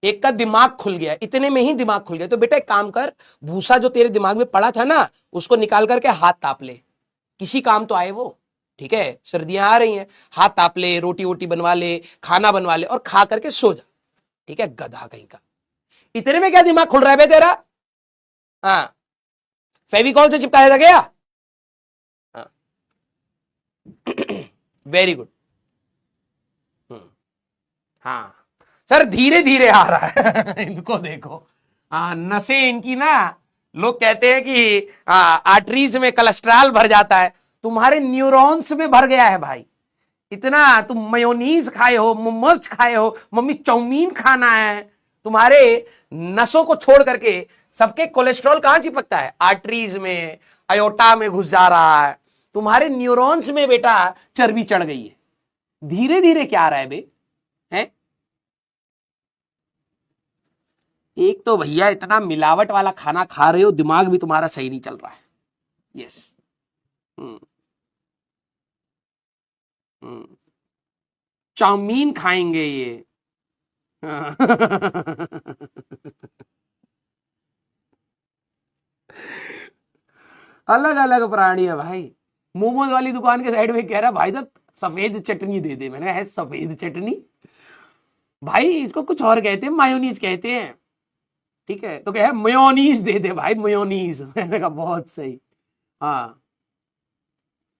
एक का दिमाग खुल गया, इतने में ही दिमाग खुल गया। तो बेटा एक काम कर, भूसा जो तेरे दिमाग में पड़ा था ना, उसको निकाल करके हाथ ताप ले, किसी काम तो आए वो। ठीक है, सर्दियां आ रही हैं, हाथ ताप ले, रोटी वोटी बनवा ले, खाना बनवा ले और खा करके सो जा। ठीक है, गधा कहीं का। इतने में क्या दिमाग खुल रहा है बे तेरा? हाँ, फेविकॉल से चिपकाया था क्या? हाँ, वेरी गुड। हाँ सर, धीरे धीरे आ रहा है इनको देखो। नसें इनकी ना, लोग कहते हैं कि आर्टरीज में कोलेस्ट्रॉल भर जाता है, तुम्हारे न्यूरॉन्स में भर गया है भाई। इतना तुम मेयोनीज खाए हो, मोमोज खाए हो, मम्मी चाउमीन खाना है, तुम्हारे नसों को छोड़ करके सबके कोलेस्ट्रॉल कहां चिपकता है? आर्टरीज में, अयोटा में घुस जा रहा है, तुम्हारे न्यूरॉन्स में बेटा चर्बी चढ़ गई है। धीरे धीरे क्या आ रहा है बे? है एक तो भैया इतना मिलावट वाला खाना खा रहे हो, दिमाग भी तुम्हारा सही नहीं चल रहा है। यस। चाउमीन खाएंगे ये। अलग अलग प्राणी है भाई। मोमोज वाली दुकान के साइड में कह रहा भाई साहब सफेद चटनी दे दे। मैंने है सफेद चटनी भाई, इसको कुछ और कहते हैं, मायोनीज कहते हैं। ठीक है, तो क्या है, मेयोनीज दे दे भाई, मेयोनीज। मैंने कहा बहुत सही। हाँ,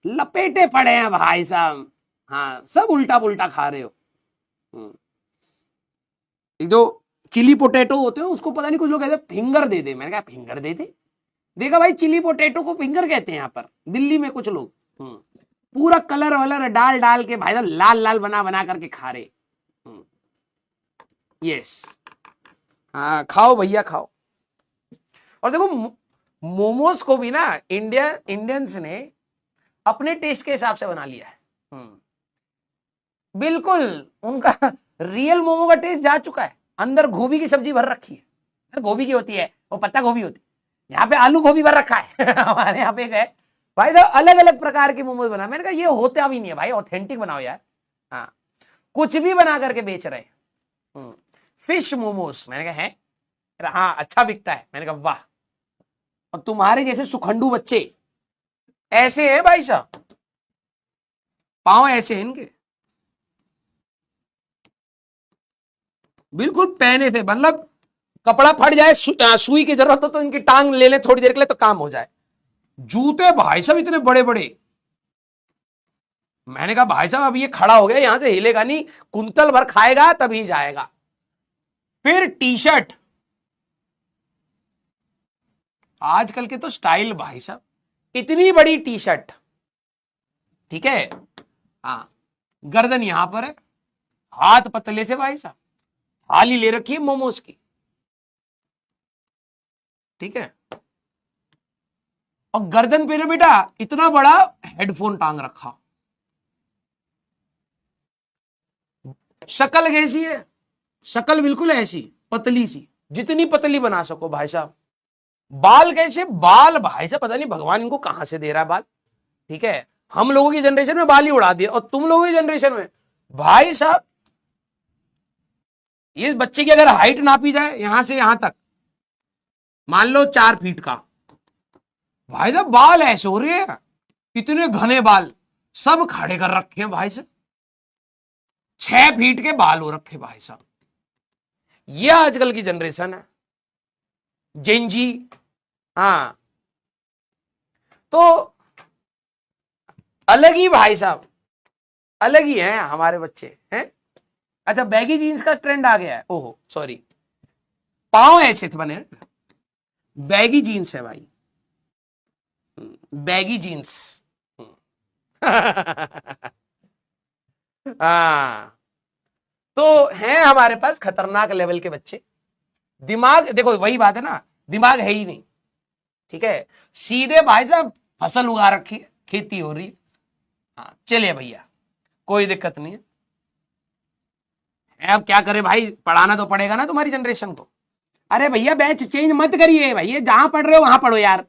लपेटे पड़े हैं भाई साहब। हाँ, सब उल्टा पुल्टा खा रहे हो। एक जो चिली पोटैटो होते हैं उसको पता नहीं कुछ लोग कहते हैं फिंगर दे दे। मैंने कहा फिंगर दे दे? देखा भाई, चिली पोटैटो को फिंगर कहते हैं यहाँ पर दिल्ली में कुछ लोग। पूरा कलर वलर डाल डाल के भाई साहब लाल लाल बना बना करके खा रहे। यस, हाँ खाओ भैया खाओ। और देखो मोमोज को भी ना इंडियंस ने अपने टेस्ट के हिसाब से बना लिया है। बिल्कुल उनका रियल मोमो का टेस्ट जा चुका है। अंदर गोभी की सब्जी भर रखी है, गोभी की होती है, वो पत्ता गोभी होती है। यहाँ पे आलू गोभी भर रखा है हमारे यहाँ पे है भाई साहब अलग अलग प्रकार के मोमोज बना। मैंने कहा ये होता भी नहीं है भाई, ऑथेंटिक बनाओ यार। हाँ, कुछ भी बना करके बेच रहे हैं। फिश मोमोज, मैंने कहा है, हाँ अच्छा बिकता है। मैंने कहा वाह। और तुम्हारे जैसे सुखंडू बच्चे ऐसे हैं भाई साहब, पांव ऐसे हैं इनके, बिल्कुल पहने थे, मतलब कपड़ा फट जाए, सुई की जरूरत हो तो इनकी टांग ले ले थोड़ी देर के लिए तो काम हो जाए। जूते भाई साहब इतने बड़े बड़े। मैंने कहा भाई साहब अब ये खड़ा हो गया, यहां से हिलेगा नहीं, कुंतल भर खाएगा तभी जाएगा। फिर टी शर्ट, आजकल के तो स्टाइल भाई साहब, इतनी बड़ी टी शर्ट। ठीक है, हाँ, गर्दन यहां पर है, हाथ पतले से भाई साहब, थाली ले रखी है मोमोज की। ठीक है, और गर्दन पे ना बेटा इतना बड़ा हेडफोन टांग रखा। शक्ल कैसी है? शक्ल बिल्कुल ऐसी पतली सी, जितनी पतली बना सको भाई साहब। बाल कैसे? बाल भाई साहब पता नहीं भगवान इनको कहां से दे रहा है बाल। ठीक है, हम लोगों की जनरेशन में बाल ही उड़ा दिया, और तुम लोगों की जनरेशन में भाई साहब, ये बच्चे की अगर हाइट नापी जाए यहां से यहां तक, मान लो 4 फीट का, भाई साहब बाल ऐसे हो रहे हैं, इतने घने बाल, सब खड़े कर रखे हैं भाई साहब, 6 फीट के बाल हो रखे भाई साहब। ये आजकल की जनरेशन है, जेंजी। हाँ, तो अलग ही भाई साहब, अलग ही हैं हमारे बच्चे हैं। अच्छा, बैगी जीन्स का ट्रेंड आ गया है। ओहो सॉरी, पांव ऐसे थे बने, बैगी जीन्स है भाई, बैगी जीन्स। हाँ, तो हैं हमारे पास खतरनाक लेवल के बच्चे। दिमाग देखो वही बात है ना, दिमाग है ही नहीं। ठीक है, सीधे भाई साहब फसल उगा रखी है, खेती हो रही है। हाँ चलिए भैया, कोई दिक्कत नहीं है। अब क्या करे भाई, पढ़ाना तो पड़ेगा ना तुम्हारी जनरेशन को। अरे भैया बैच चेंज मत करिए भैया, जहां पढ़ रहे हो वहां पढ़ो यार।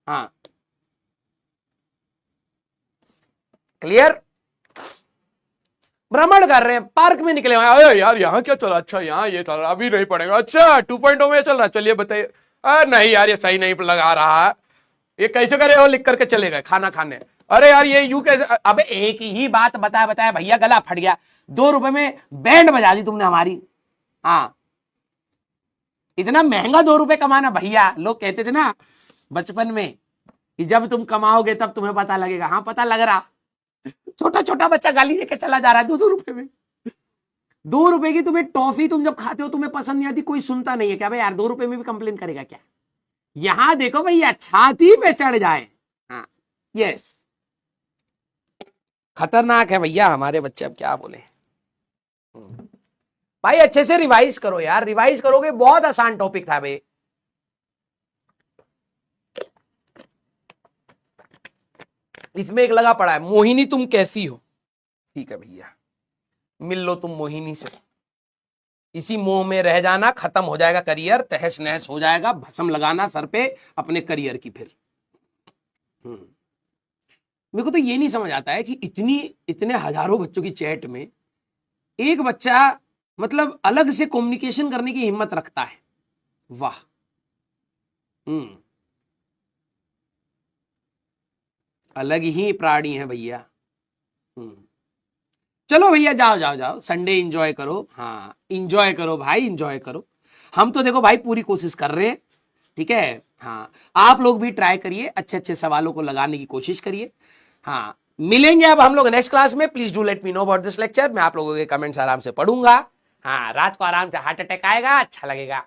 हाँ क्लियर। भ्रमण कर रहे हैं, पार्क में निकले हुए हैं, अरे यार यहाँ क्या चल रहा, अच्छा यहाँ ये चल रहा, अभी नहीं पड़ेगा, अच्छा 2.0 में चल रहा, चलिए बताइए, नहीं यार ये सही नहीं लगा रहा, ये कैसे करे हो, लिख करके चले गए खाना खाने, अरे यार ये यूं कैसे, अबे एक ही बात बताया बताया भैया गला फट गया, 2 रुपए में बैंड बजा दी तुमने हमारी। हाँ, इतना महंगा 2 रुपए कमाना भैया, लोग कहते थे ना बचपन में कि जब तुम कमाओगे तब तुम्हें पता लगेगा, हाँ पता लग रहा, छोटा छोटा बच्चा गाली देके चला जा रहा है 2 रुपए में। 2 रुपए की तुम्हें टॉफी तुम जब खाते हो तुम्हें पसंद नहीं आती, कोई सुनता नहीं है क्या भाई यार, 2 रुपए में भी कंप्लेन करेगा क्या। यहां देखो भैया छाती पे चढ़ जाए। हाँ यस, खतरनाक है भैया हमारे बच्चे, अब क्या बोले। भाई अच्छे से रिवाइज करो यार, रिवाइज करोगे, बहुत आसान टॉपिक था भाई। इसमें एक लगा पड़ा है, मोहिनी तुम कैसी हो, ठीक है भैया मिल लो तुम मोहिनी से, इसी मोह में रह जाना, खत्म हो जाएगा करियर, तहस नहस हो जाएगा, भस्म लगाना सर पे अपने करियर की। फिर मेरे को तो ये नहीं समझ आता है कि इतने हजारों बच्चों की चैट में एक बच्चा मतलब अलग से कम्युनिकेशन करने की हिम्मत रखता है, वाह। अलग ही प्राणी है भैया। चलो भैया जाओ जाओ जाओ, संडे एंजॉय करो, हाँ एंजॉय करो भाई, एंजॉय करो। हम तो देखो भाई पूरी कोशिश कर रहे हैं, ठीक है। हाँ आप लोग भी ट्राई करिए, अच्छे अच्छे सवालों को लगाने की कोशिश करिए। हाँ मिलेंगे अब हम लोग नेक्स्ट क्लास में, please do let me know about this lecture, मैं आप लोगों के कमेंट्स आराम से पढ़ूंगा। हाँ रात को आराम से हार्ट अटैक आएगा, अच्छा लगेगा।